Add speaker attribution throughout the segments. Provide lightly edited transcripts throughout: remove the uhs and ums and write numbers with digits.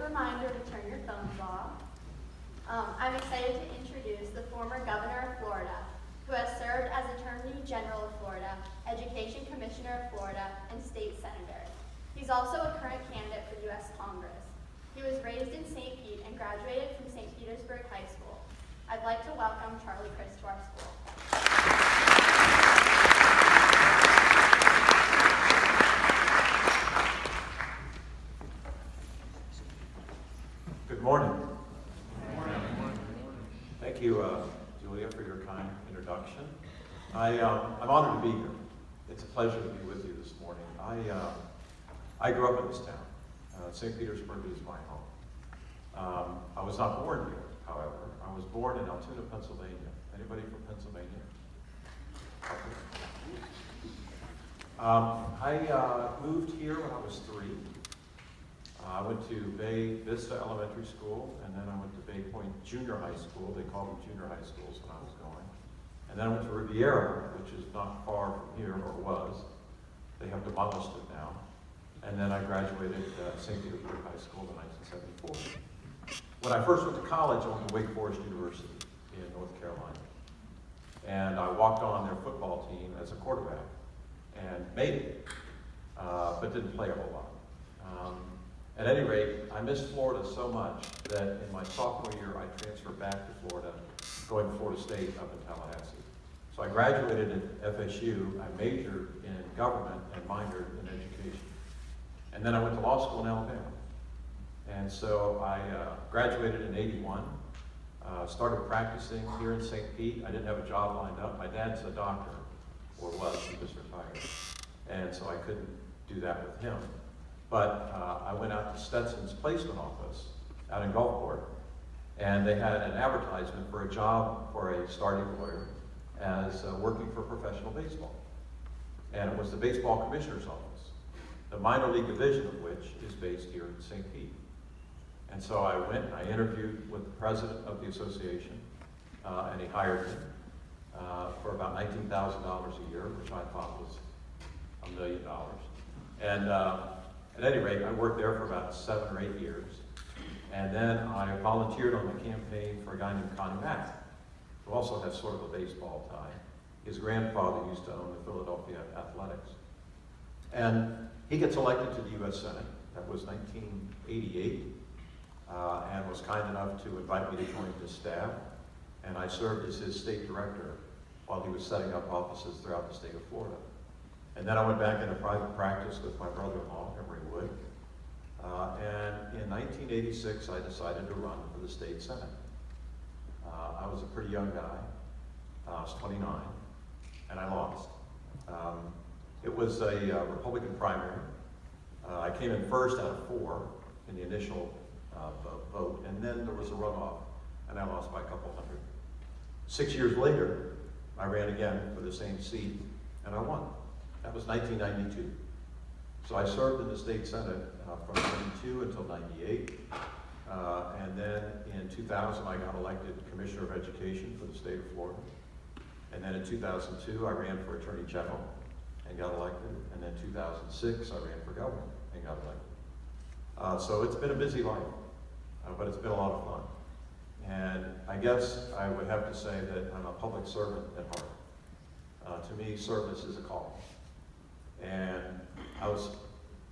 Speaker 1: reminder to turn your phones off. I'm excited to introduce the former Governor of Florida, who has served as Attorney General of Florida, Education Commissioner of Florida, and State Senator. He's also a current candidate for U.S. Congress. He was raised in St. Pete and graduated from St. Petersburg High School. I'd like to welcome Charlie Crist to our school.
Speaker 2: Good morning. Good morning. Thank you, Julia, for your kind introduction. I'm honored to be here. It's a pleasure to be with you this morning. I grew up in this town. St. Petersburg is my home. I was not born here, however. I was born in Altoona, Pennsylvania. Anybody from Pennsylvania? I moved here when I was 3. I went to Bay Vista Elementary School, and then I went to Bay Point Junior High School. They called them junior high schools when I was going. And then I went to Riviera, which is not far from here, or was. They have demolished it now. And then I graduated St. Petersburg High School in 1974. When I first went to college, I went to Wake Forest University in North Carolina. And I walked on their football team as a quarterback and made it, but didn't play a whole lot. At any rate, I missed Florida so much that in my sophomore year, I transferred back to Florida, going to Florida State up in Tallahassee. So I graduated at FSU. I majored in government and minored in education. And then I went to law school in Alabama. And so I graduated in '81, started practicing here in St. Pete. I didn't have a job lined up. My dad's a doctor, or was, he just retired. And so I couldn't do that with him. But I went out to Stetson's placement office out in Gulfport, and they had an advertisement for a job for a starting lawyer as working for professional baseball. And it was the baseball commissioner's office, the minor league division of which is based here in St. Pete. And so I went and I interviewed with the president of the association, and he hired me for about $19,000 a year, which I thought was $1 million. And at any rate, I worked there for about 7 or 8 years. And then I volunteered on the campaign for a guy named Connie Mack, who also has sort of a baseball tie. His grandfather used to own the Philadelphia Athletics. And he gets elected to the U.S. Senate. That was 1988, and was kind enough to invite me to join his staff. And I served as his state director while he was setting up offices throughout the state of Florida. And then I went back into private practice with my brother-in-law, Emory Wood. And in 1986, I decided to run for the state senate. I was a pretty young guy. I was 29, and I lost. It was a Republican primary. I came in first out of 4 in the initial vote, and then there was a runoff, and I lost by a couple hundred. 6 years later, I ran again for the same seat, and I won. That was 1992. So I served in the state senate from 92 until 98. And then in 2000, I got elected Commissioner of Education for the state of Florida. And then in 2002, I ran for Attorney General and got elected. And then 2006, I ran for governor and got elected. So it's been a busy life, but it's been a lot of fun. And I guess I would have to say that I'm a public servant at heart. To me, service is a calling. And I was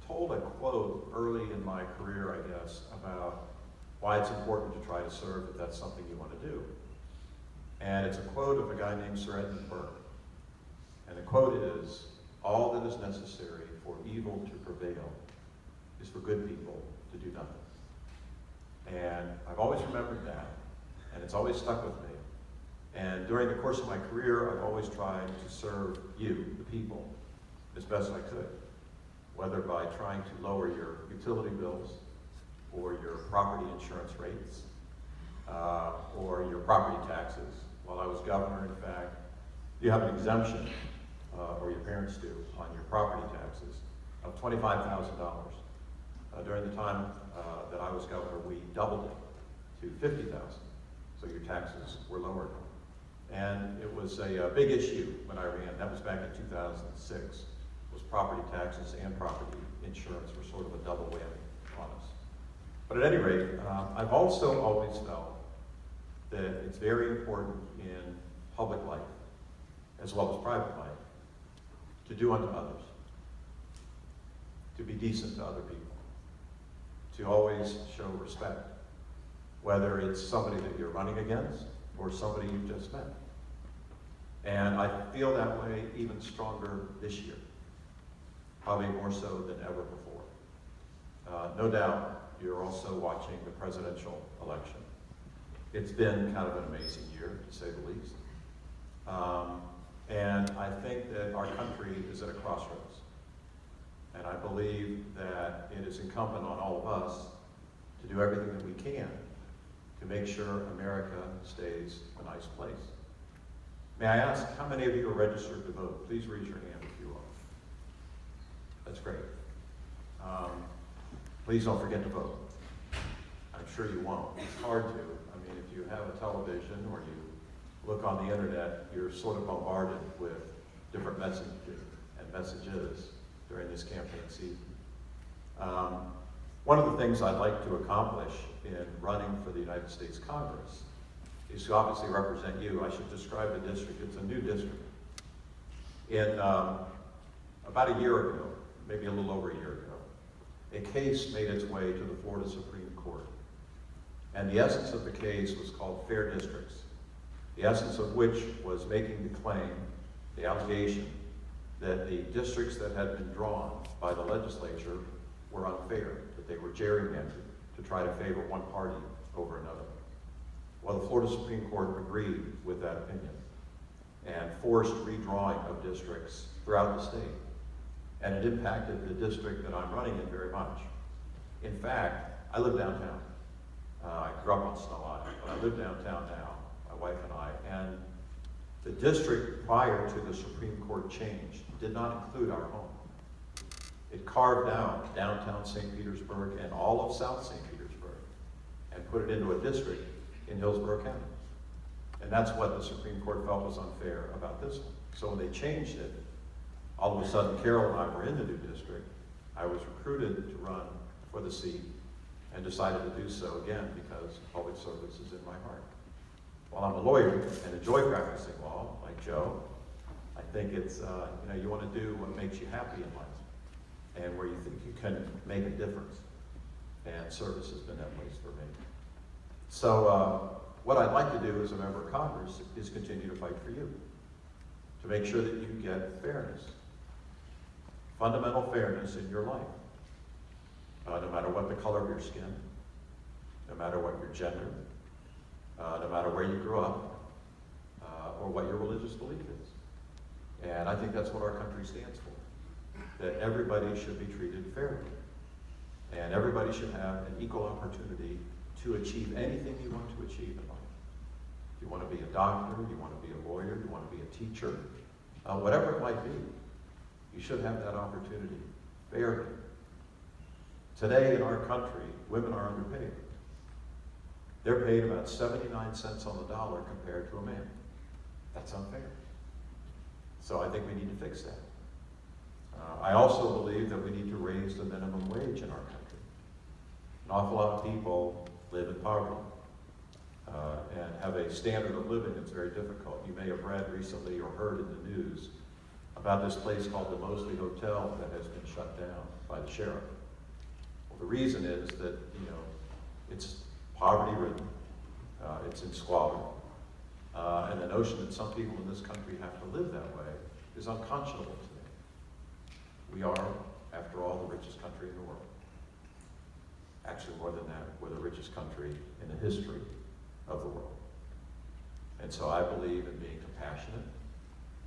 Speaker 2: told a quote early in my career, I guess, about why it's important to try to serve if that's something you want to do. And it's a quote of a guy named Sir Edmund Burke. And the quote is, "All that is necessary for evil to prevail is for good people to do nothing." And I've always remembered that, and it's always stuck with me. And during the course of my career, I've always tried to serve you, the people, as best I could, whether by trying to lower your utility bills or your property insurance rates or your property taxes. While I was governor, in fact, you have an exemption, or your parents do, on your property taxes of $25,000. During the time that I was governor, we doubled it to $50,000, so your taxes were lowered. And it was a big issue when I ran. That was back in 2006. Was property taxes and property insurance were sort of a double whammy on us. But But at any rate, I've also always felt that it's very important in public life, as well as private life, to do unto others, to be decent to other people, to always show respect, whether it's somebody that you're running against or somebody you've just met. And I feel that way even stronger this year, probably more so than ever before. No doubt you're also watching the presidential election. It's been kind of an amazing year, to say the least. And I think that our country is at a crossroads. And I believe that it is incumbent on all of us to do everything that we can to make sure America stays a nice place. May I ask, how many of you are registered to vote? Please raise your hand if you are. That's great. Please don't forget to vote. I'm sure you won't. It's hard to. I mean, if you have a television or you look on the internet, you're sort of bombarded with different messages during this campaign season. One of the things I'd like to accomplish in running for the United States Congress is to obviously represent you. I should describe the district. It's a new district. In about a year ago, maybe a little over a year ago, a case made its way to the Florida Supreme Court. And the essence of the case was called Fair Districts, the essence of which was making the claim, the allegation, that the districts that had been drawn by the legislature were unfair, that they were gerrymandered to try to favor one party over another. Well, the Florida Supreme Court agreed with that opinion and forced redrawing of districts throughout the state. And it impacted the district that I'm running in very much. In fact, I live downtown. I grew up on Snow Island, but I live downtown now, my wife and I, and the district prior to the Supreme Court change did not include our home. It carved out downtown St. Petersburg and all of South St. Petersburg and put it into a district in Hillsborough County. And that's what the Supreme Court felt was unfair about this one. So when they changed it, all of a sudden Carol and I were in the new district. I was recruited to run for the seat and decided to do so again because public service is in my heart. While I'm a lawyer and enjoy practicing law, like Joe, I think it's, you want to do what makes you happy in life and where you think you can make a difference. And service has been that place for me. So what I'd like to do as a member of Congress is continue to fight for you, to make sure that you get fairness, fundamental fairness in your life, no matter what the color of your skin, no matter what your gender, no matter where you grew up, or what your religious belief is. And I think that's what our country stands for, that everybody should be treated fairly. And everybody should have an equal opportunity to achieve anything you want to achieve in life. If you want to be a doctor, you want to be a lawyer, you want to be a teacher, whatever it might be, you should have that opportunity fairly. Today in our country, women are underpaid. They're paid about 79 cents on the dollar compared to a man. That's unfair. So I think we need to fix that. I also believe that we need to raise the minimum wage in our country. An awful lot of people live in poverty and have a standard of living that's very difficult. You may have read recently or heard in the news about this place called the Mosley Hotel that has been shut down by the sheriff. Well, the reason is that, it's poverty-ridden, it's in squalor, and the notion that some people in this country have to live that way is unconscionable to me. We are, after all, the richest country in the world. Actually, more than that, we're the richest country in the history of the world. And so I believe in being compassionate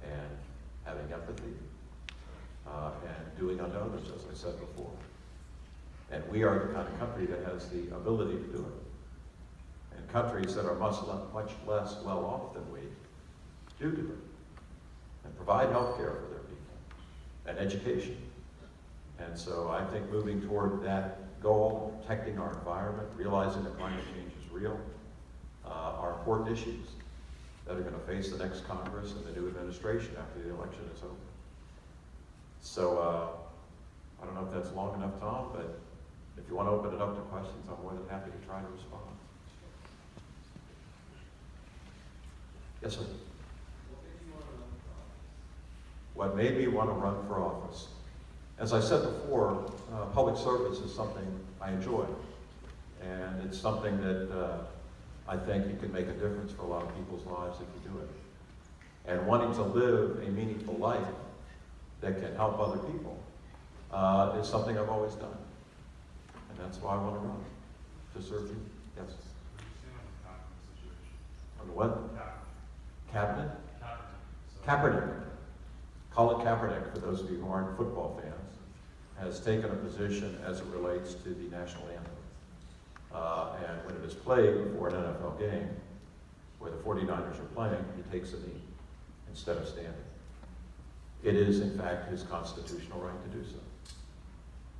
Speaker 2: and having empathy and doing unto others, as I said before. And we are the kind of country that has the ability to do it. And countries that are much less well off than we do it and provide health care for their people and education. And so I think moving toward that goal, protecting our environment, realizing that climate change is real, are important issues that are going to face the next Congress and the new administration after the election is over. So I don't know if that's long enough, Tom, but If you want to open it up to questions, I'm more than happy to try to respond. Yes, sir. What made me want to run for office? As I said before, public service is something I enjoy. And it's something that I think you can make a difference for a lot of people's lives if you do it. And wanting to live a meaningful life that can help other people is something I've always done. And that's why I want to run, to serve you. Yes? On the what? Cabinet? Kaepernick. Colin Kaepernick, for those of you who aren't football fans, has taken a position as it relates to the national anthem. And when it is played before an NFL game, where the 49ers are playing, he takes a knee instead of standing. It is, in fact, his constitutional right to do so.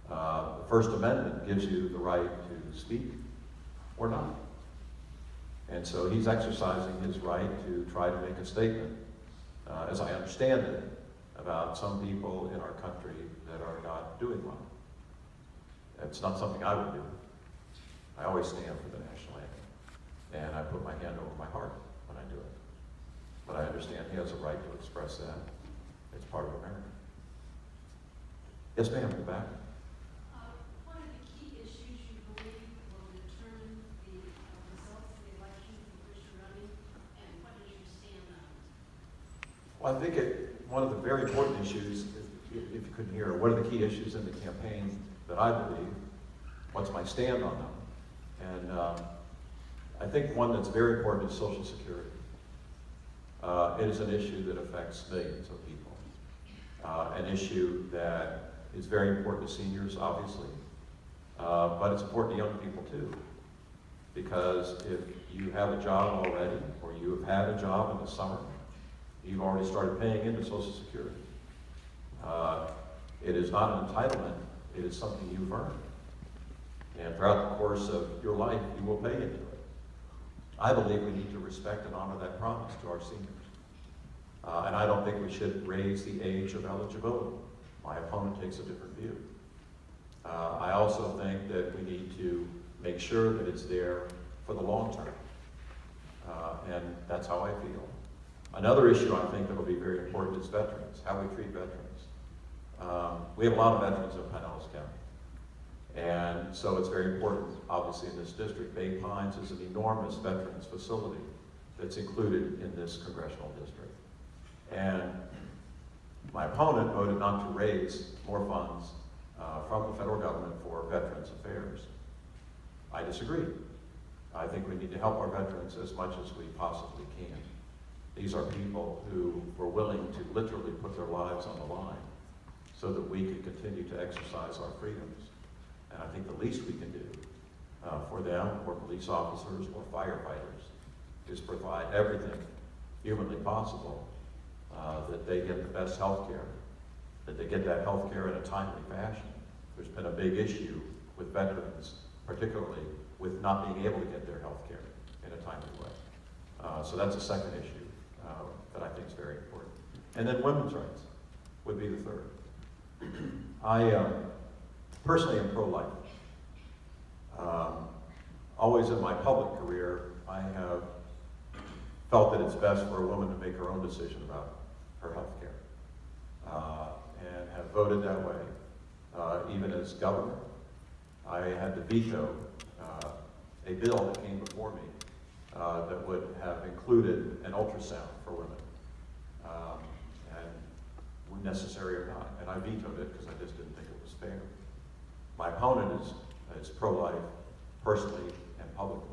Speaker 2: The First Amendment gives you the right to speak or not. And so he's exercising his right to try to make a statement, as I understand it, about some people in our country that are not doing well. It's not something I would do. I always stand for the national anthem, and I put my hand over my heart when I do it. But I understand he has a right to express that. It's part of America. Yes, ma'am, in the back.
Speaker 3: One of the key issues you believe will determine the results of the election for which you're running, and what is your stand on it?
Speaker 2: Well, I think one of the very important issues, if you couldn't hear, what are the key issues in the campaign that I believe? What's my stand on them? And I think one that's very important is Social Security. It is an issue that affects millions of people. An issue that is very important to seniors, obviously, but it's important to young people too. Because if you have a job already, or you have had a job in the summer, you've already started paying into Social Security. It is not an entitlement, it is something you've earned. And throughout the course of your life, you will pay into it. I believe we need to respect and honor that promise to our seniors. And I don't think we should raise the age of eligibility. My opponent takes a different view. I also think that we need to make sure that it's there for the long term. And that's how I feel. Another issue I think that will be very important is veterans, how we treat veterans. We have a lot of veterans in Pinellas County. And so it's very important, obviously, in this district. Bay Pines is an enormous veterans facility that's included in this congressional district. And my opponent voted not to raise more funds from the federal government for Veterans Affairs. I disagree. I think we need to help our veterans as much as we possibly can. These are people who were willing to literally put their lives on the line so that we could continue to exercise our freedoms. And I think the least we can do for them, or police officers, or firefighters, is provide everything humanly possible that they get the best health care, that they get that health care in a timely fashion. There's been a big issue with veterans, particularly with not being able to get their health care in a timely way. So that's a second issue that I think is very important. And then women's rights would be the third. I personally am pro-life. Always in my public career, I have felt that it's best for a woman to make her own decision about her health care, and have voted that way. Even as governor, I had to veto a bill that came before me that would have included an ultrasound for women, and necessary or not. And I vetoed it because I just didn't think it was fair. My opponent is pro-life personally and publicly,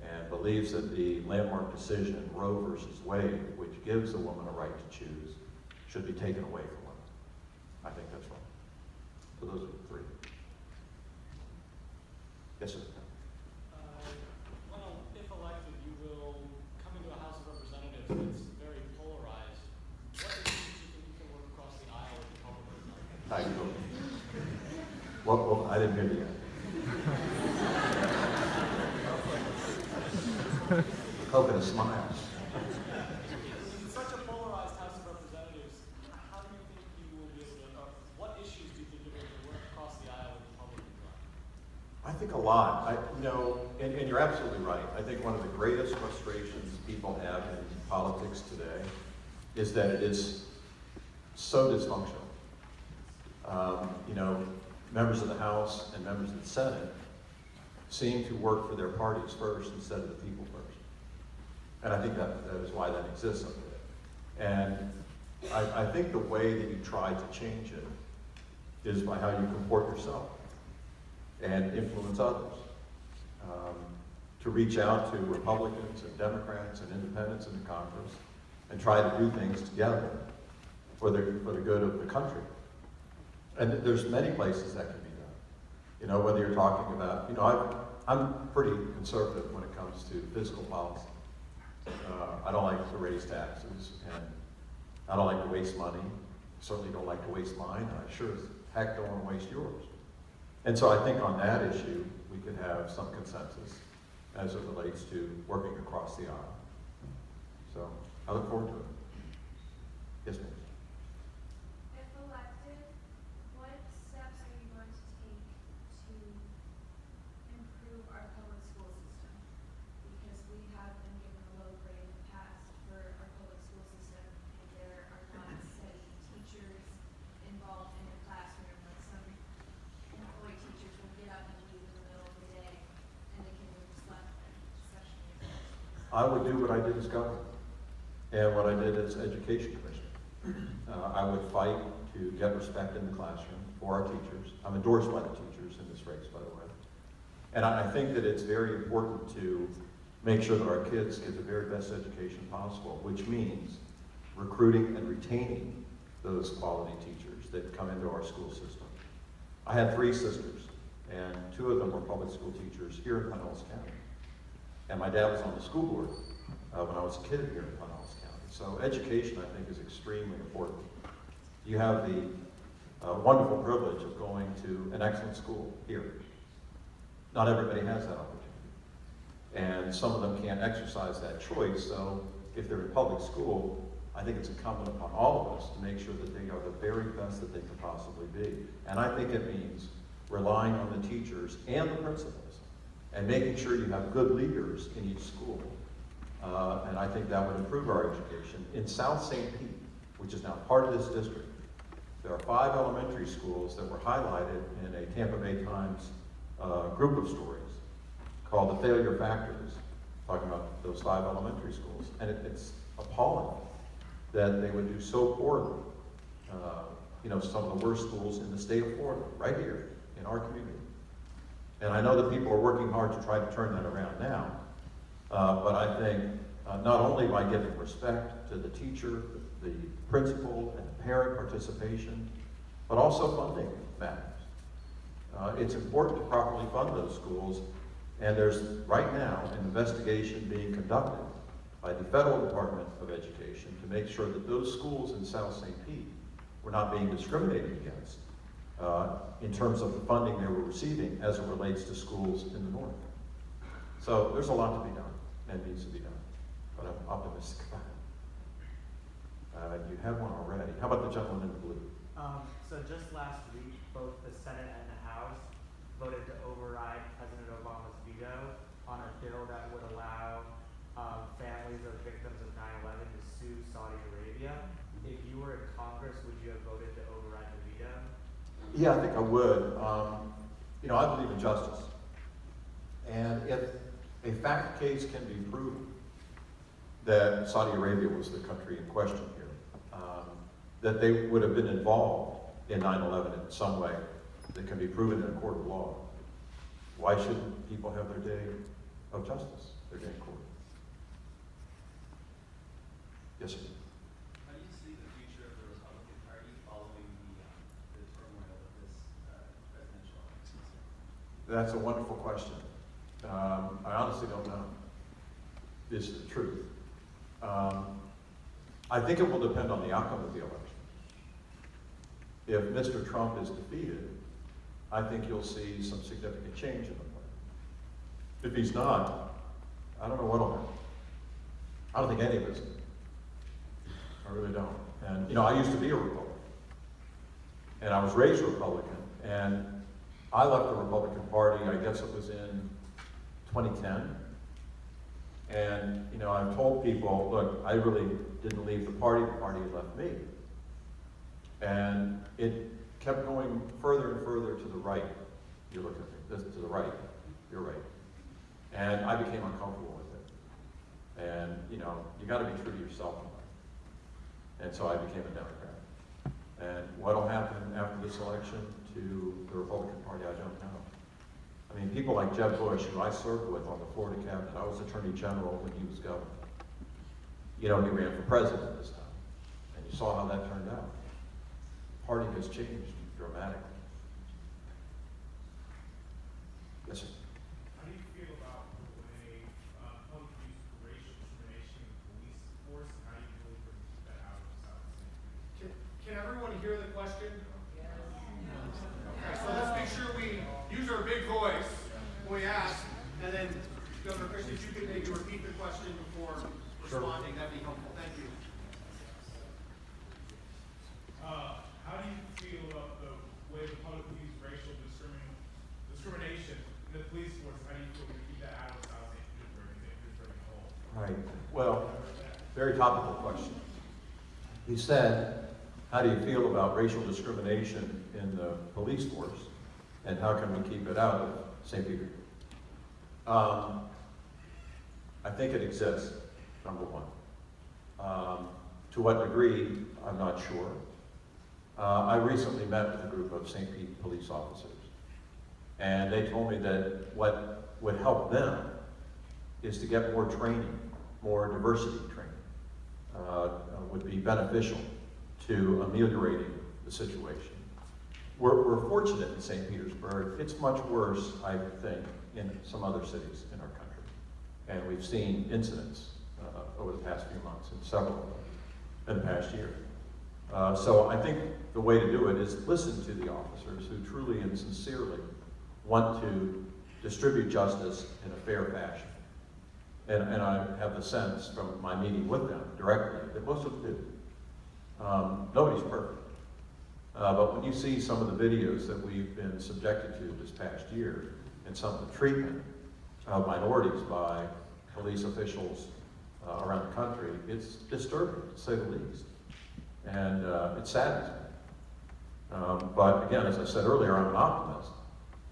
Speaker 2: and believes that the landmark decision, Roe versus Wade, which gives a woman a right to choose, should be taken away from women. I think that's wrong. So those are the three. Yes, sir.
Speaker 4: Well, if elected, you will come into a House of Representatives that's very polarized. What issues do you think you can work across the aisle with Republicans on?
Speaker 2: I do. Well, I didn't hear you yet. Coconut smiles.
Speaker 4: In such a polarized House of Representatives, how do you think you will be able to, what issues do you think you'll be able to work across the aisle with Republicans on?
Speaker 2: I think a lot. And you're absolutely right. I think one of the greatest frustrations people have in politics today is that it is so dysfunctional. Members of the House and members of the Senate seem to work for their parties first instead of the people first. And I think that is why that exists over there. And I think the way that you try to change it is by how you comport yourself and influence others. To reach out to Republicans and Democrats and independents in the Congress and try to do things together for the good of the country. And there's many places that can be done. Whether you're talking about, I'm pretty conservative when it comes to fiscal policy. I don't like to raise taxes, and I don't like to waste money. Certainly don't like to waste mine, and I sure as heck don't want to waste yours. And so I think on that issue, we could have some consensus as it relates to working across the aisle. So I look forward to it. Yes, ma'am.
Speaker 5: If elected, what steps are you going to take to improve our public school system? Because we have been given a low grade in the past for our public school system, and there are not steady teachers involved in the classroom. Like some employee teachers will get up and leave in the middle of the day, and the kids are just left there, especially.
Speaker 2: I would do what I did as governor and what I did as education commissioner. I would fight to get respect in the classroom for our teachers. I'm endorsed by the teachers in this race, by the way. And I think that it's very important to make sure that our kids get the very best education possible, which means recruiting and retaining those quality teachers that come into our school system. I had 3 sisters, and 2 of them were public school teachers here in Pinellas County. And my dad was on the school board when I was a kid here in Pinellas County. So education, I think, is extremely important. You have the wonderful privilege of going to an excellent school here. Not everybody has that opportunity. And some of them can't exercise that choice, so if they're in public school, I think it's incumbent upon all of us to make sure that they are the very best that they can possibly be. And I think it means relying on the teachers and the principals and making sure you have good leaders in each school. And I think that would improve our education. In South St. Pete, which is now part of this district, there are 5 elementary schools that were highlighted in a Tampa Bay Times group of stories called The Failure Factors, talking about those 5 elementary schools. And it's appalling that they would do so poorly. Some of the worst schools in the state of Florida, right here in our community. And I know that people are working hard to try to turn that around now. But I think not only by giving respect to the teacher, the principal, and the parent participation, but also funding matters. It's important to properly fund those schools, and there's right now an investigation being conducted by the Federal Department of Education to make sure that those schools in South St. Pete were not being discriminated against in terms of the funding they were receiving as it relates to schools in the north. So there's a lot to be done and needs to be done, but I'm optimistic about it. You have one already. How about the gentleman in the blue?
Speaker 6: So just last week, both the Senate and the House voted to override President Obama's veto on a bill that would allow families of victims of 9/11 to sue Saudi Arabia. If you were in Congress, would you have voted to override the veto?
Speaker 2: Yeah, I think I would. I believe in justice. And if a fact case can be proven that Saudi Arabia was the country in question here, that they would have been involved in 9/11 in some way that can be proven in a court of law, why shouldn't people have their day of justice, their day in court? Yes, sir.
Speaker 7: How do you see the future of the Republican Party following the turmoil of this presidential election?
Speaker 2: That's a wonderful question. I honestly don't know. Is the truth. I think it will depend on the outcome of the election. If Mr. Trump is defeated, I think you'll see some significant change in the party. If he's not, I don't know what'll happen. I don't think any of us do. I really don't. And, I used to be a Republican. And I was raised Republican. And I left the Republican Party, I guess, guess it was in 2010. And, you know, I've told people, look, I really didn't leave the party had left me. And it kept going further and further to the right. You look at this, to the right, you're right. And I became uncomfortable with it. And, you know, you gotta be true to yourself in life. And so I became a Democrat. And what'll happen after this election to the Republican Party, I don't know. I mean, people like Jeb Bush, who I served with on the Florida cabinet, I was Attorney General when he was governor. You know, he ran for president this time. And you saw how that turned out. The party has changed dramatically. Yes, sir.
Speaker 8: How do you feel about the way public use of racial discrimination in the police force, and how do you believe we can keep that out of South St.
Speaker 9: Can everyone hear the question? Yes. Okay, so let's make sure we use our big voice when we ask, and then Governor Crist, if you could maybe repeat the question before responding, that'd be helpful. Thank you.
Speaker 8: How do you feel about the way the public use racial discrimination in the police force? How do you feel we can keep that out of South St. Petersburg and St. Petersburg as a whole?
Speaker 2: Right. Well, very topical question. He said, how do you feel about racial discrimination in the police force, and how can we keep it out of St. Petersburg? I think it exists, number one. To what degree, I'm not sure. I recently met with a group of St. Pete police officers, and they told me that what would help them is to get more training, more diversity training, would be beneficial to ameliorating the situation. We're fortunate in St. Petersburg. It's much worse, I think, in some other cities in our country. And we've seen incidents over the past few months, and several of them in the past year. So I think the way to do it is listen to the officers who truly and sincerely want to distribute justice in a fair fashion. And I have the sense from my meeting with them directly that most of them do. Nobody's perfect. But when you see some of the videos that we've been subjected to this past year, and some of the treatment of minorities by police officials around the country, it's disturbing, to say the least. And it saddens me. But again, as I said earlier, I'm an optimist.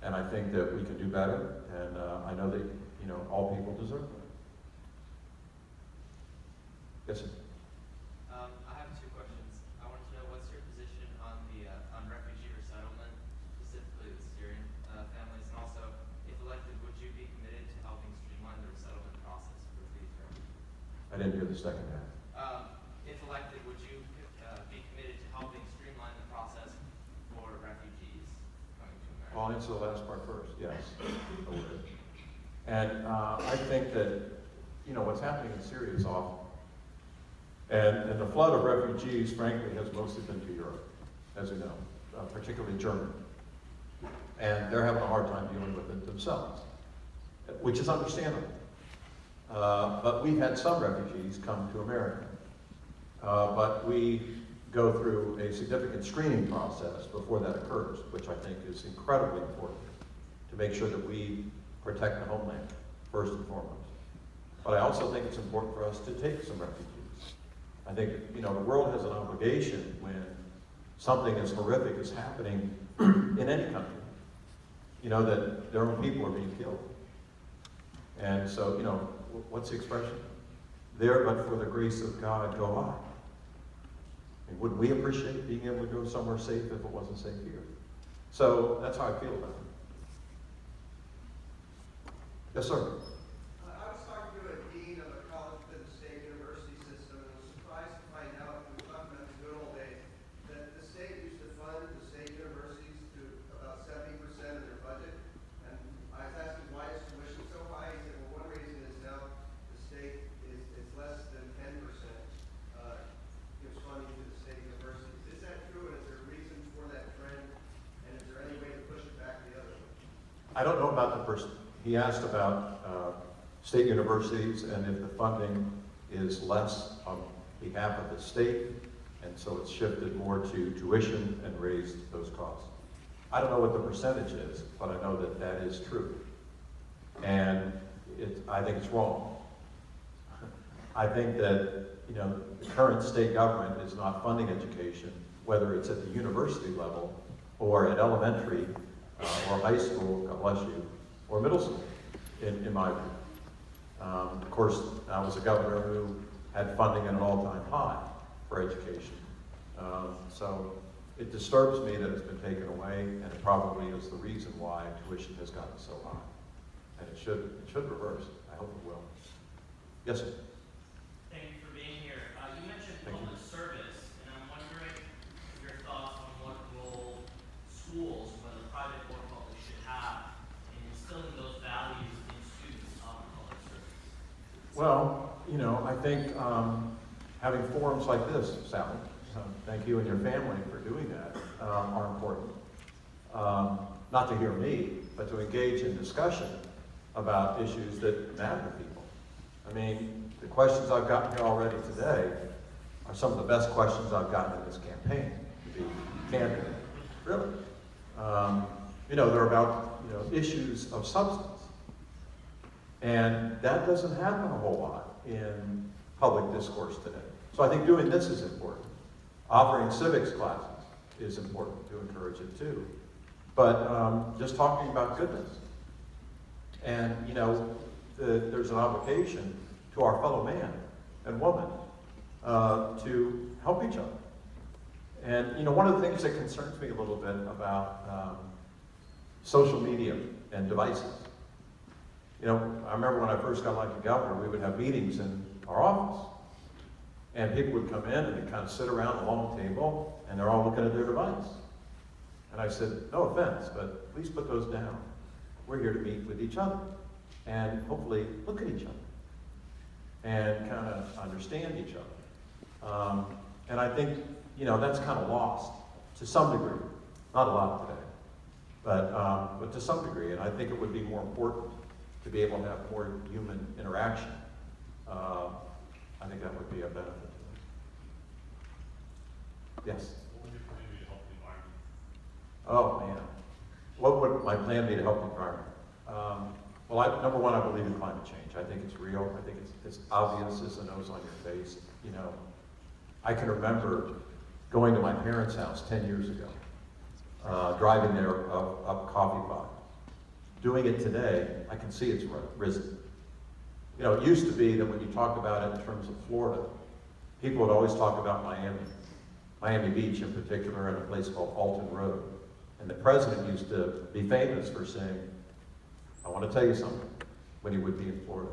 Speaker 2: And I think that we can do better. And I know that, you know, all people deserve it. Yes, sir.
Speaker 10: I have two questions. I wanted to know, what's your position on the on refugee resettlement, specifically the Syrian families, and also, if elected, would you be committed to helping streamline the resettlement process for these refugees?
Speaker 2: I didn't hear the second half.
Speaker 10: If elected, would you be committed to helping streamline the process for refugees coming to America?
Speaker 2: I'll answer the last part first. Yes, I would. And I think that, you know, what's happening in Syria is awful. And the flood of refugees, frankly, has mostly been to Europe, as we know, particularly Germany. And they're having a hard time dealing with it themselves, which is understandable. But we've had some refugees come to America. But we go through a significant screening process before that occurs, which I think is incredibly important to make sure that we protect the homeland, first and foremost. But I also think it's important for us to take some refugees. I think, you know, the world has an obligation when something as horrific is happening in any country, you know, that their own people are being killed. And so, you know, what's the expression? There, but for the grace of God, go I. And would we appreciate being able to go somewhere safe if it wasn't safe here? So that's how I feel about it. Yes, sir.
Speaker 11: I was talking to a dean of a college within the state university system, and was surprised to find out, we were talking about the good old days, that the state used to fund the state universities to about 70% of their budget. And I was asking, why is tuition so high? He said, well, one reason is now the state is less than 10% gives funding to the state universities. Is that true, and is there a reason for that trend? And is there any way to push it back the other way?
Speaker 2: I don't know about the person. He asked about state universities and if the funding is less on behalf of the state, and so it's shifted more to tuition and raised those costs. I don't know what the percentage is, but I know that that is true. And I think it's wrong. I think that, the current state government is not funding education, whether it's at the university level or at elementary or high school, God bless you, or middle school, in my view. Of course, I was a governor who had funding at an all-time high for education. So it disturbs me that it's been taken away, and it probably is the reason why tuition has gotten so high. And it should reverse. I hope it will. Yes, sir.
Speaker 12: Thank you for being here. You mentioned
Speaker 2: Thank you.
Speaker 12: public service, and I'm wondering your thoughts on what role schools, whether private or public, should have in instilling those values in students on public service.
Speaker 2: Well, I think having forums like this, Sally, thank you and your family for doing that, are important. Not to hear me, but to engage in discussion about issues that matter to people. I mean, the questions I've gotten here already today are some of the best questions I've gotten in this campaign, to be candid. Really. They're about, issues of substance. And that doesn't happen a whole lot in public discourse today. So I think doing this is important. Offering civics classes is important to encourage it too. But just talking about goodness. And, there's an obligation to our fellow man and woman to help each other. And, one of the things that concerns me a little bit about social media and devices. I remember when I first got elected governor, we would have meetings in our office. And people would come in and they'd kind of sit around a long table and they're all looking at their device. And I said, no offense, but please put those down. We're here to meet with each other and hopefully look at each other and kind of understand each other. And I think, that's kind of lost to some degree. Not a lot today, but to some degree. And I think it would be more important to be able to have more human interaction. I think that would be a benefit to them. Yes?
Speaker 8: What would your plan be to help the environment?
Speaker 2: Oh, man. What would my plan be to help the environment? Well, number one, I believe in climate change. I think it's real. I think it's obvious as the nose on your face. I can remember going to my parents' house 10 years ago, driving there up Coffee Pot. Doing it today, I can see it's risen. It used to be that when you talked about it in terms of Florida, people would always talk about Miami Beach in particular, and a place called Alton Road. And the president used to be famous for saying, I want to tell you something, when he would be in Florida,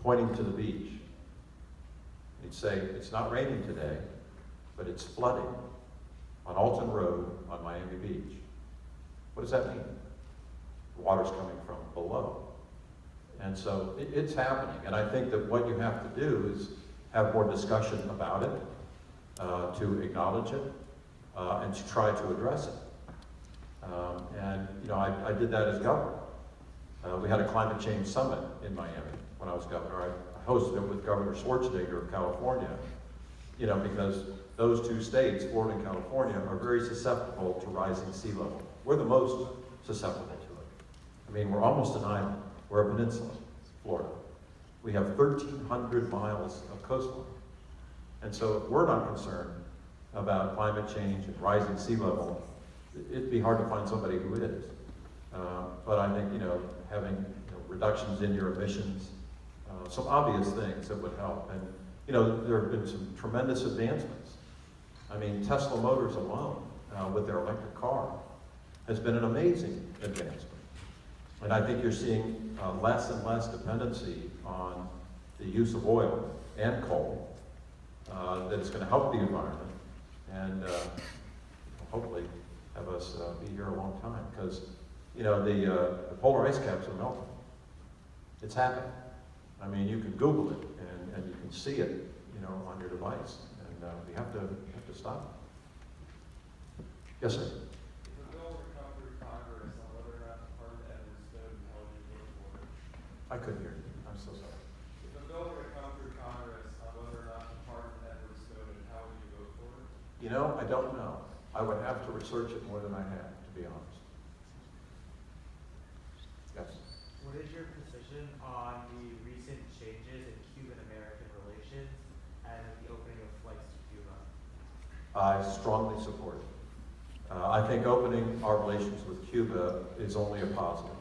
Speaker 2: pointing to the beach. He'd say, it's not raining today, but it's flooding on Alton Road on Miami Beach. What does that mean? The water's coming from below. And so it's happening. And I think that what you have to do is have more discussion about it, to acknowledge it, and to try to address it. I did that as governor. We had a climate change summit in Miami when I was governor. I hosted it with Governor Schwarzenegger of California, because those two states, Florida and California, are very susceptible to rising sea level. We're the most susceptible to it. I mean, we're almost an island. We're a peninsula, Florida. We have 1,300 miles of coastline. And so if we're not concerned about climate change and rising sea level, it'd be hard to find somebody who is. But I think, having reductions in your emissions, some obvious things that would help. And, there have been some tremendous advancements. I mean, Tesla Motors alone, with their electric car, has been an amazing advancement. And I think you're seeing less and less dependency on the use of oil and coal that is going to help the environment and hopefully have us be here a long time. Because, the polar ice caps are melting. It's happening. I mean, you can Google it and you can see it, on your device. And we have to stop it. Yes, sir? I couldn't hear you. I'm so sorry.
Speaker 7: If a bill were to come through Congress on whether or not to pardon Edward Snowden, how would you vote for it?
Speaker 2: I don't know. I would have to research it more than I have, to be honest. Yes?
Speaker 6: What is your position on the recent changes in Cuban-American relations and the opening of flights to Cuba?
Speaker 2: I strongly support it. I think opening our relations with Cuba is only a positive.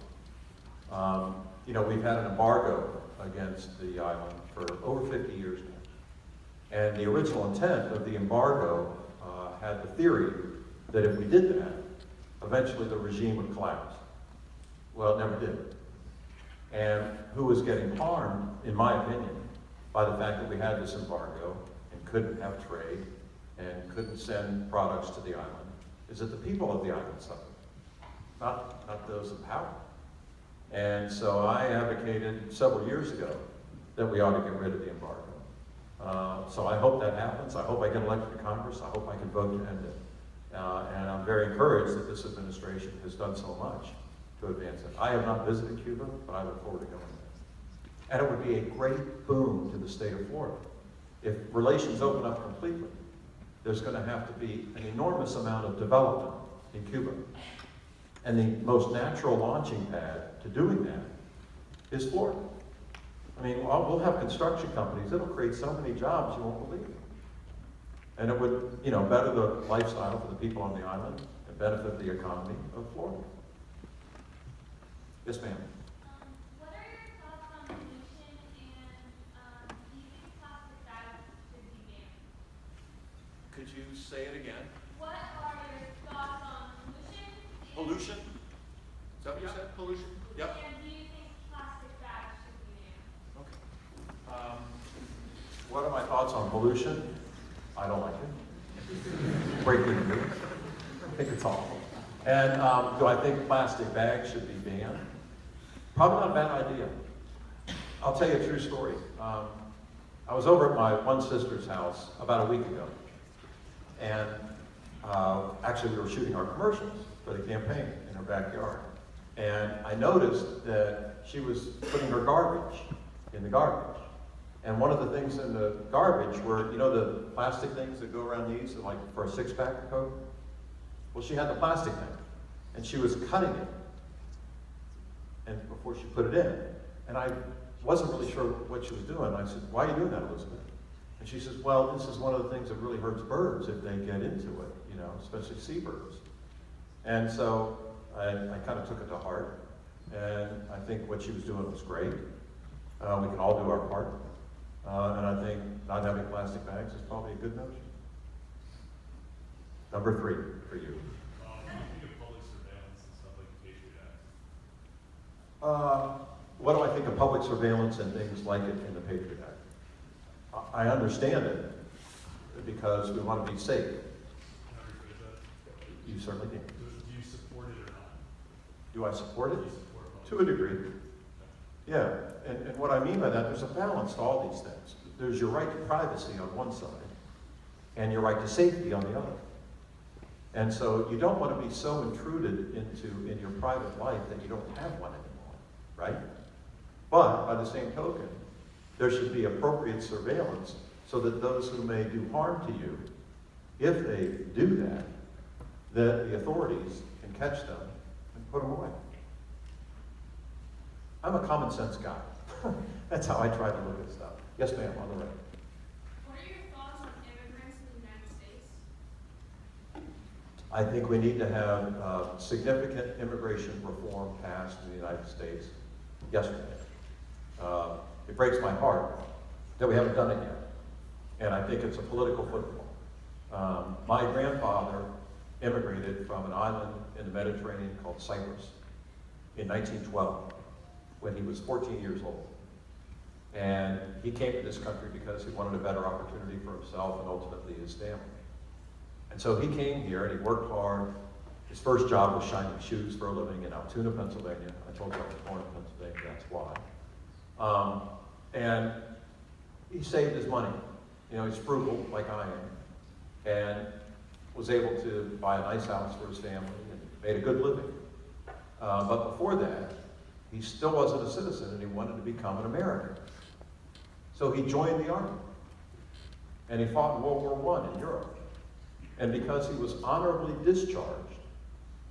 Speaker 2: You know, we've had an embargo against the island for over 50 years now. And the original intent of the embargo had the theory that if we did that, eventually the regime would collapse. Well, it never did. And who was getting harmed, in my opinion, by the fact that we had this embargo and couldn't have trade and couldn't send products to the island, is that the people of the island suffered, not those in power. And so I advocated several years ago that we ought to get rid of the embargo. So I hope that happens. I hope I get elected to Congress. I hope I can vote to end it. And I'm very encouraged that this administration has done so much to advance it. I have not visited Cuba, but I look forward to going there. And it would be a great boon to the state of Florida. If relations open up completely, there's going to have to be an enormous amount of development in Cuba. And the most natural launching pad to doing that is Florida. I mean, we'll have construction companies. It'll create so many jobs you won't believe. And it would, you know, better the lifestyle for the people on the island and benefit the economy of Florida. Yes, ma'am.
Speaker 5: What are your thoughts on pollution and do you think plastic bags should be banned?
Speaker 2: Could you say it again?
Speaker 5: What are your thoughts on pollution?
Speaker 2: Pollution? Is that what you said? Pollution? Yep.
Speaker 5: And do you think plastic bags should be banned?
Speaker 2: Okay. What are my thoughts on pollution? I don't like it. Breaking the news. I think it's awful. And do I think plastic bags should be banned? Probably not a bad idea. I'll tell you a true story. I was over at my one sister's house about a week ago. And actually we were shooting our commercials for the campaign in her backyard. And I noticed that she was putting her garbage in the garbage. And one of the things in the garbage were, you know, the plastic things that go around these, like for a six-pack of Coke? Well, she had the plastic thing, and she was cutting it, and before she put it in. And I wasn't really sure what she was doing. I said, "Why are you doing that, Elizabeth?" And she says, "Well, this is one of the things that really hurts birds if they get into it, you know, especially seabirds." And so I kind of took it to heart, and I think what she was doing was great. We can all do our part. And I think not having plastic bags is probably a good notion. Number 3 for you.
Speaker 8: What do you think of public surveillance and stuff like the Patriot Act?
Speaker 2: What do I think of public surveillance and things like it in the Patriot Act? I understand it because we want to be safe. You certainly can.
Speaker 8: Do you support it or not?
Speaker 2: Do I support it?
Speaker 8: Do you support public
Speaker 2: To a degree. Yeah, and what I mean by that, there's a balance to all these things. There's your right to privacy on one side, and your right to safety on the other. And so you don't want to be so intruded in your private life that you don't have one anymore, right? But by the same token, there should be appropriate surveillance so that those who may do harm to you, if they do that, that the authorities can catch them and put them away. I'm a common sense guy. That's how I try to look at stuff. Yes, ma'am, on the right.
Speaker 5: What are your thoughts on immigrants in the United States?
Speaker 2: I think we need to have significant immigration reform passed in the United States yesterday. It breaks my heart that we haven't done it yet. And I think it's a political football. My grandfather immigrated from an island in the Mediterranean called Cyprus in 1912 when he was 14 years old. And he came to this country because he wanted a better opportunity for himself and ultimately his family. And so he came here and he worked hard. His first job was shining shoes for a living in Altoona, Pennsylvania. I told you I was born in Pennsylvania, that's why. And he saved his money. You know, he's frugal like I am, and was able to buy a nice house for his family and made a good living. But before that, he still wasn't a citizen and he wanted to become an American. So he joined the army and he fought in World War I in Europe. And because he was honorably discharged,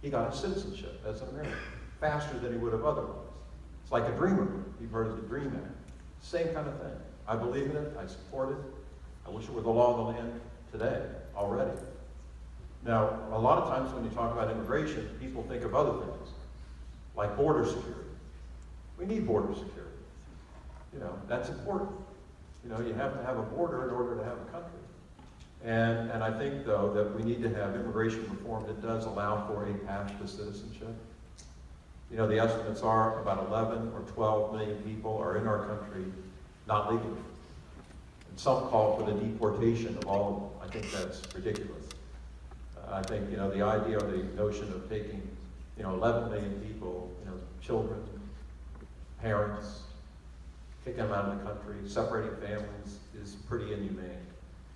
Speaker 2: he got his citizenship as an American, faster than he would have otherwise. It's like a dreamer. You've heard of the DREAM Act. Same kind of thing. I believe in it. I support it. I wish it were the law of the land today, already. Now, a lot of times when you talk about immigration, people think of other things, like border security. We need border security. You know, that's important. You know, you have to have a border in order to have a country. And I think, though, that we need to have immigration reform that does allow for a path to citizenship. You know, the estimates are about 11 or 12 million people are in our country not legally. And some call for the deportation of all of them. I think that's ridiculous. I think, you know, the idea or the notion of taking, you know, 11 million people, you know, children, parents, kicking them out of the country, separating families is pretty inhumane.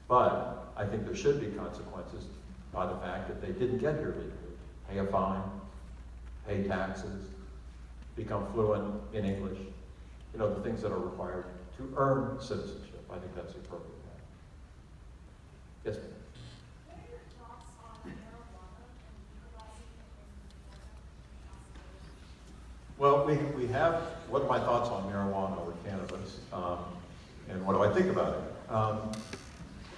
Speaker 2: But I think there should be consequences by the fact that they didn't get here legally. Pay a fine, pay taxes, become fluent in English. You know, the things that are required to earn citizenship. I think that's the appropriate path. Yes, ma'am.
Speaker 5: What are your thoughts on marijuana and legalizing it in
Speaker 2: Well, we have, what are my thoughts on marijuana or cannabis, and what do I think about it?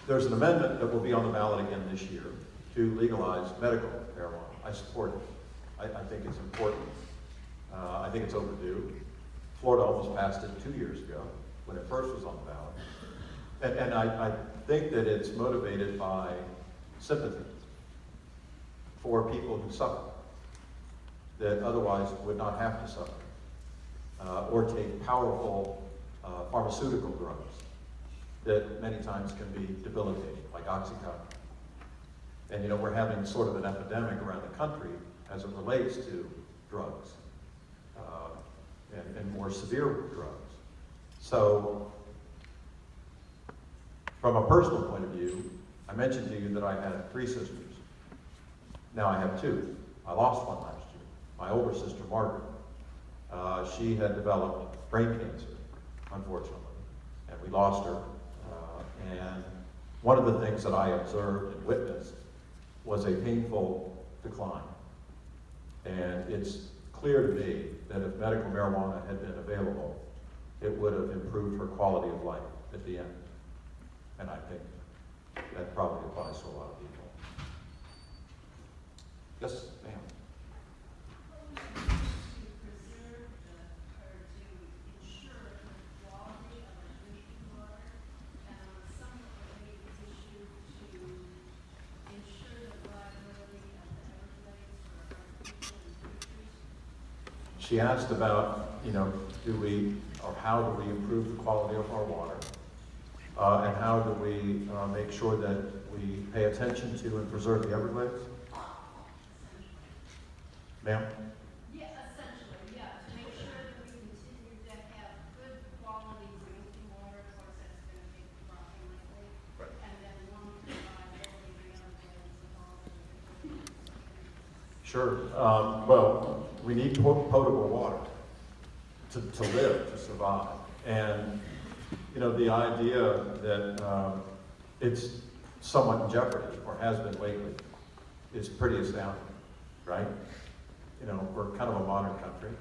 Speaker 2: There's an amendment that will be on the ballot again this year to legalize medical marijuana. I support it. I think it's important. I think it's overdue. Florida almost passed it 2 years ago when it first was on the ballot. And I think that it's motivated by sympathy for people who suffer, that otherwise would not have to suffer, or take powerful pharmaceutical drugs that many times can be debilitating, like Oxycontin. And you know, we're having sort of an epidemic around the country as it relates to drugs, and more severe drugs. So, from a personal point of view, I mentioned to you that I had 3 sisters. Now I have 2. I lost one last year. My older sister, Margaret, she had developed brain cancer, unfortunately, and we lost her. And one of the things that I observed and witnessed was a painful decline. And it's clear to me that if medical marijuana had been available, it would have improved her quality of life at the end. And I think that probably applies to a lot of people. Yes, ma'am. She asked about, you know, how do we improve the quality of our water? And how do we make sure that we pay attention to and preserve the Everglades? Ma'am?
Speaker 3: Yeah, essentially, yeah, to make sure that we continue to have good quality drinking water, of course, that's gonna take the dropping lately.
Speaker 2: Right.
Speaker 3: And then long-term viability of the Everglades and all of the.
Speaker 2: Sure. Well, we need potable water to live, to survive. And, you know, the idea that it's somewhat in jeopardy, or has been lately, is pretty astounding, right? You know, we're kind of a modern country.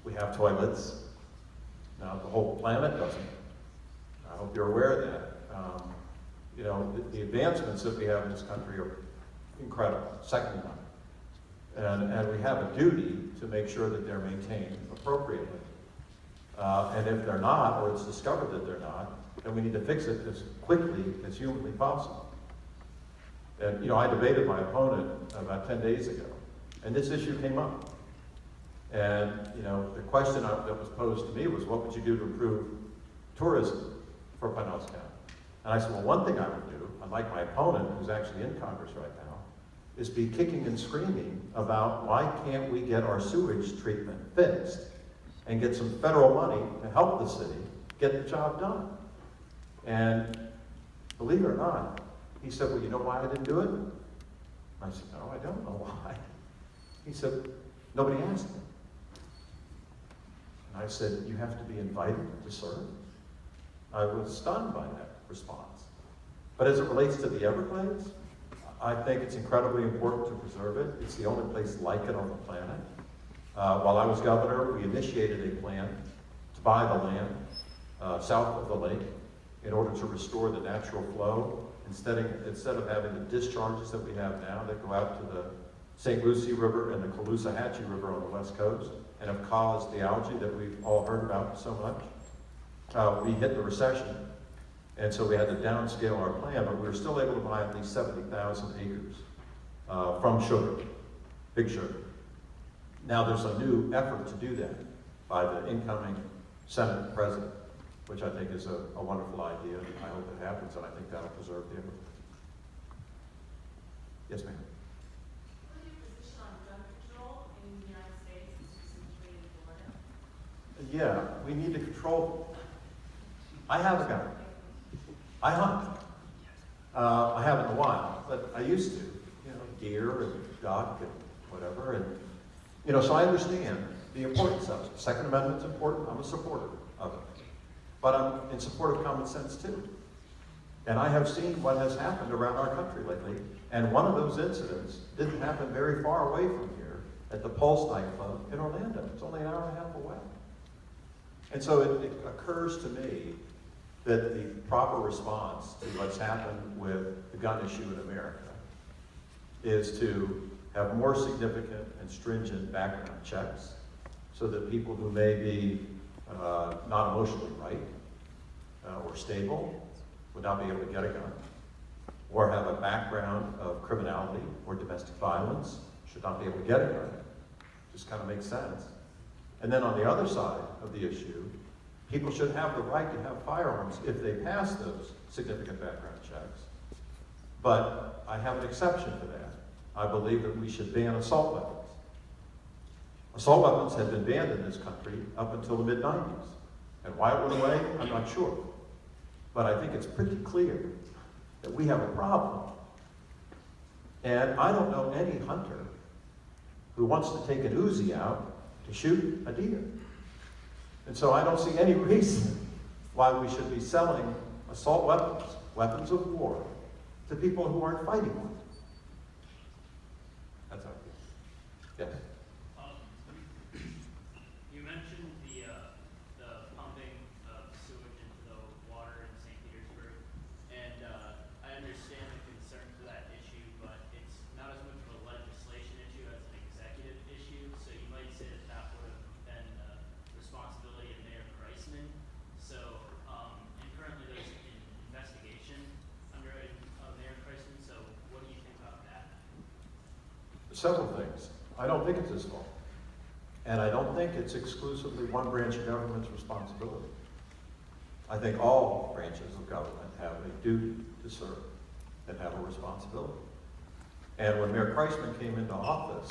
Speaker 2: We have toilets. Now, the whole planet doesn't. I hope you're aware of that. You know, the advancements that we have in this country are incredible, second to none. And we have a duty to make sure that they're maintained appropriately. And if they're not, or it's discovered that they're not, then we need to fix it as quickly as humanly possible. And, you know, I debated my opponent about 10 days ago, and this issue came up. And, you know, the question that was posed to me was, what would you do to improve tourism for Pinellas County? And I said, well, one thing I would do, unlike my opponent, who's actually in Congress right now, is be kicking and screaming about why can't we get our sewage treatment fixed and get some federal money to help the city get the job done. And believe it or not, he said, well, you know why I didn't do it? I said, no, I don't know why. He said, nobody asked me. And I said, you have to be invited to serve? I was stunned by that response. But as it relates to the Everglades, I think it's incredibly important to preserve it. It's the only place like it on the planet. While I was governor, we initiated a plan to buy the land south of the lake in order to restore the natural flow. Instead of having the discharges that we have now that go out to the St. Lucie River and the Caloosahatchee River on the west coast and have caused the algae that we've all heard about so much. We hit the recession, and so we had to downscale our plan, but we were still able to buy at least 70,000 acres from Sugar, Big Sugar. Now there's a new effort to do that by the incoming Senate president, which I think is a wonderful idea. I hope it happens, and I think that'll preserve the everything. Yes, ma'am.
Speaker 3: What is your position on gun control in the United States, and specifically in Florida?
Speaker 2: Yeah, we need to control them. I have a gun. I hunt. I haven't in a while, but I used to. Deer and duck and whatever. And so I understand the importance of it. Second Amendment's important. I'm a supporter of it. But I'm in support of common sense too. And I have seen what has happened around our country lately. And one of those incidents didn't happen very far away from here at the Pulse nightclub in Orlando. It's only an hour and a half away. And so it occurs to me that the proper response to what's happened with the gun issue in America is to have more significant and stringent background checks so that people who may be not emotionally right or stable would not be able to get a gun, or have a background of criminality or domestic violence should not be able to get a gun. Just kind of makes sense. And then on the other side of the issue, people should have the right to have firearms if they pass those significant background checks. But I have an exception to that. I believe that we should ban assault weapons. Assault weapons had been banned in this country up until the mid-90s. And why it went away, I'm not sure. But I think it's pretty clear that we have a problem. And I don't know any hunter who wants to take an Uzi out to shoot a deer. And so I don't see any reason why we should be selling assault weapons, weapons of war, to people who aren't fighting one. That's how I feel. Yes?
Speaker 12: You mentioned the pumping of sewage into the water in St. Petersburg, and I understand the concern for that issue, but it's not as much of a legislation issue as an executive issue, so you might say that that would have been the responsibility of Mayor Kreisman. So, and currently there's an investigation under Mayor Kreisman, so what do you think about that?
Speaker 2: Several things. I don't think it's his fault. And I don't think it's exclusively one branch of government's responsibility. I think all branches of government have a duty to serve and have a responsibility. And when Mayor Kreisman came into office,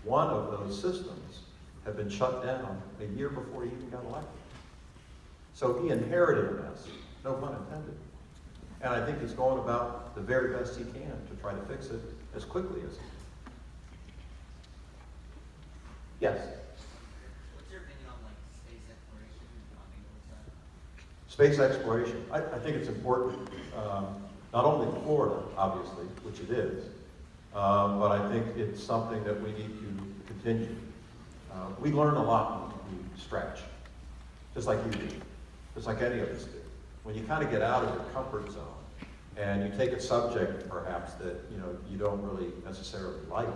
Speaker 2: one of those systems had been shut down a year before he even got elected. So he inherited a mess, no pun intended. And I think he's going about the very best he can to try to fix it as quickly as he can. Yes?
Speaker 10: What's your opinion on space exploration and funding towards that?
Speaker 2: Space exploration. I think it's important, not only in Florida, obviously, which it is, but I think it's something that we need to continue. We learn a lot when we stretch, just like you do, just like any of us do. When you kind of get out of your comfort zone and you take a subject, perhaps, that you don't really necessarily like,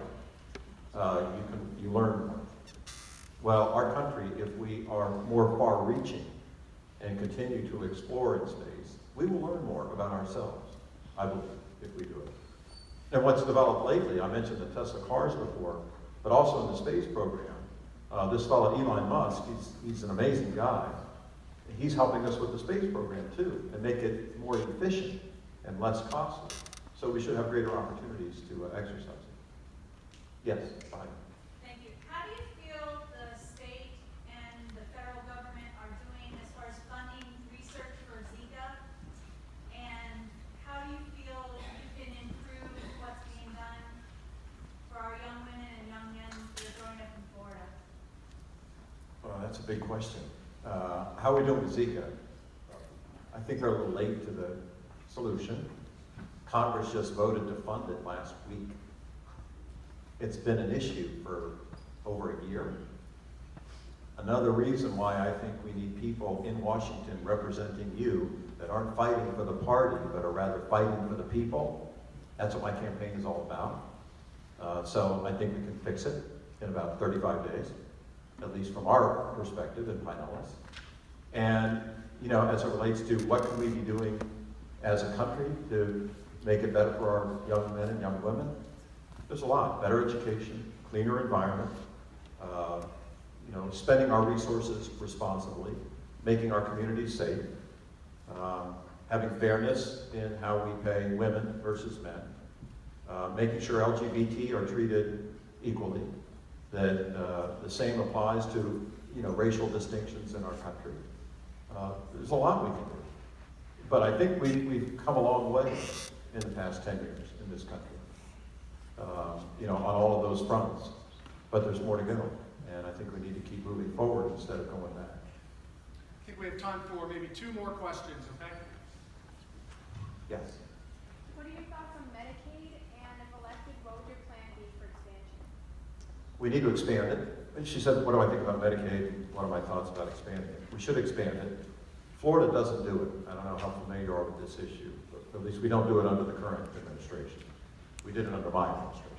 Speaker 2: you learn more. Well, our country, if we are more far-reaching and continue to explore in space, we will learn more about ourselves, I believe, if we do it. And what's developed lately, I mentioned the Tesla cars before, but also in the space program, this fellow Elon Musk, he's an amazing guy. He's helping us with the space program too, and make it more efficient and less costly. So we should have greater opportunities to exercise it. Yes, fine.
Speaker 5: Thank you. How do you feel the state and the federal government are doing as far as funding research for Zika? And how do you feel you can improve what's being done for our young women and young men that are growing up in Florida?
Speaker 2: Well, that's a big question. How are we doing with Zika? I think they're a little late to the solution. Congress just voted to fund it last week. It's been an issue for over a year. Another reason why I think we need people in Washington representing you that aren't fighting for the party, but are rather fighting for the people. That's what my campaign is all about. So I think we can fix it in about 35 days, at least from our perspective in Pinellas. And, you know, as it relates to what can we be doing as a country to make it better for our young men and young women, there's a lot. Better education, cleaner environment, you know, spending our resources responsibly, making our communities safe, having fairness in how we pay women versus men, making sure LGBT are treated equally, that the same applies to, you know, racial distinctions in our country. There's a lot we can do. But I think we've come a long way in the past 10 years in this country, you know, on all of those fronts. But there's more to go. And I think we need to keep moving forward instead of going back.
Speaker 9: I think we have time for maybe 2 more questions, okay?
Speaker 2: Yes.
Speaker 5: What are your thoughts on Medicaid, and if elected, what would your plan be for expansion?
Speaker 2: We need to expand it. And she said, what do I think about Medicaid? What are my thoughts about expanding it? We should expand it. Florida doesn't do it. I don't know how familiar you are with this issue, but at least we don't do it under the current administration. We did it under my administration.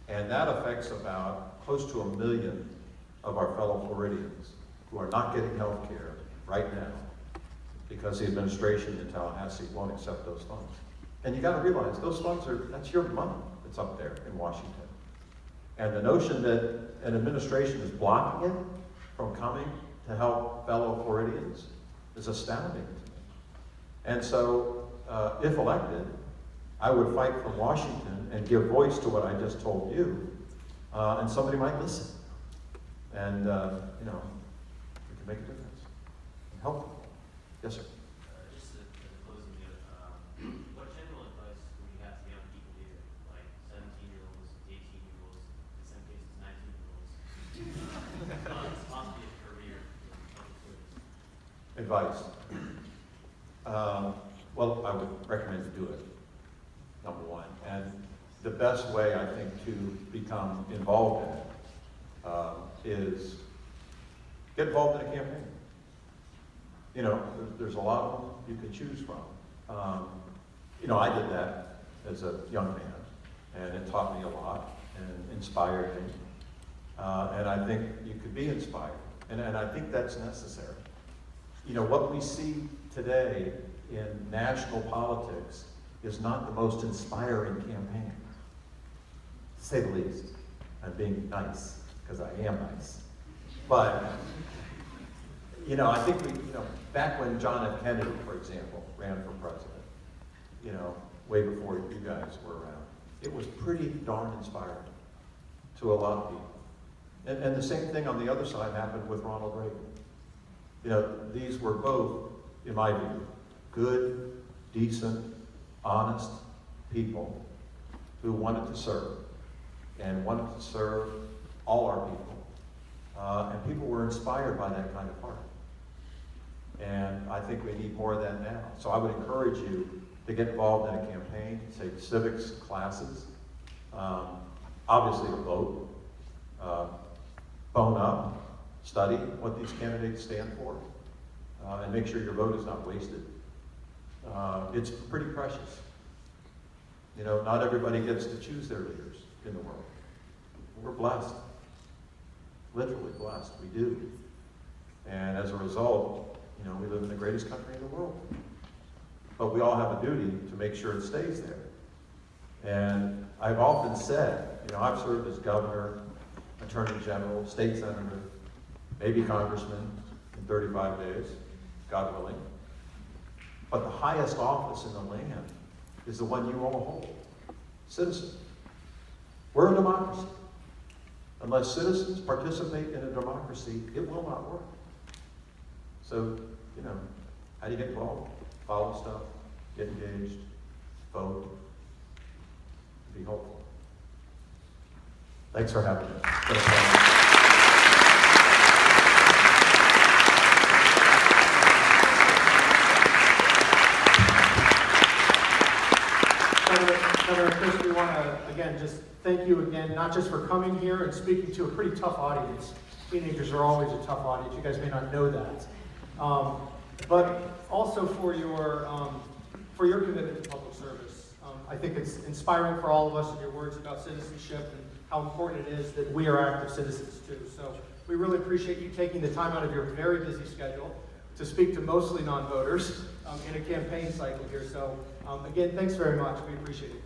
Speaker 2: And that affects about close to 1 million of our fellow Floridians who are not getting health care right now because the administration in Tallahassee won't accept those funds. And you gotta realize those funds that's your money that's up there in Washington. And the notion that an administration is blocking it from coming to help fellow Floridians is astounding to me. And so, if elected, I would fight from Washington and give voice to what I just told you, and somebody might listen. And, you know, we can make a difference and help people. Yes, sir.
Speaker 13: Just to close the what general advice would you have to young people here, like 17-year-olds, 18-year-olds, in some cases 19-year-olds, possibly a career in public service?
Speaker 2: Advice. Well, I would recommend to do it, number one. And the best way, I think, to become involved in it is get involved in a campaign. You know, there's a lot of them you can choose from. You know, I did that as a young man, and it taught me a lot and inspired me. And I think you could be inspired, and I think that's necessary. You know, what we see today in national politics is not the most inspiring campaign, to say the least. I'm being nice, because I am nice. But, you know, I think back when John F. Kennedy, for example, ran for president, you know, way before you guys were around, it was pretty darn inspiring to a lot of people. And the same thing on the other side happened with Ronald Reagan. You know, these were both, in my view, good, decent, honest people who wanted to serve and wanted to serve all our people. And people were inspired by that kind of heart. And I think we need more of that now. So I would encourage you to get involved in a campaign, take civics classes, obviously to vote, bone up, study what these candidates stand for, and make sure your vote is not wasted. It's pretty precious. You know, not everybody gets to choose their leaders in the world. We're blessed. Literally blessed. We do. And as a result, you know, we live in the greatest country in the world. But we all have a duty to make sure it stays there. And I've often said, you know, I've served as governor, attorney general, state senator, maybe congressman in 35 days, God willing. But the highest office in the land is the one you all hold, citizen. We're a democracy. Unless citizens participate in a democracy, it will not work. So, you know, how do you get involved? Follow stuff, get engaged, vote, be hopeful. Thanks for having me.
Speaker 9: again, just thank you again, not just for coming here and speaking to a pretty tough audience. Teenagers are always a tough audience. You guys may not know that. But also for your commitment to public service. I think it's inspiring for all of us in your words about citizenship and how important it is that we are active citizens too. So we really appreciate you taking the time out of your very busy schedule to speak to mostly non-voters in a campaign cycle here. So again, thanks very much. We appreciate it.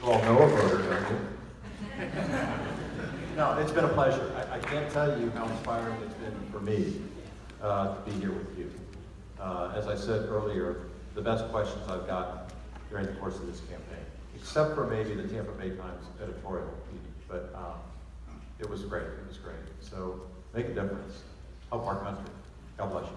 Speaker 2: You all know a voter, don't you? No, it's been a pleasure. I can't tell you how inspiring it's been for me to be here with you. As I said earlier, the best questions I've got during the course of this campaign, except for maybe the Tampa Bay Times editorial piece, but it was great. It was great. So make a difference. Help our country. God bless you.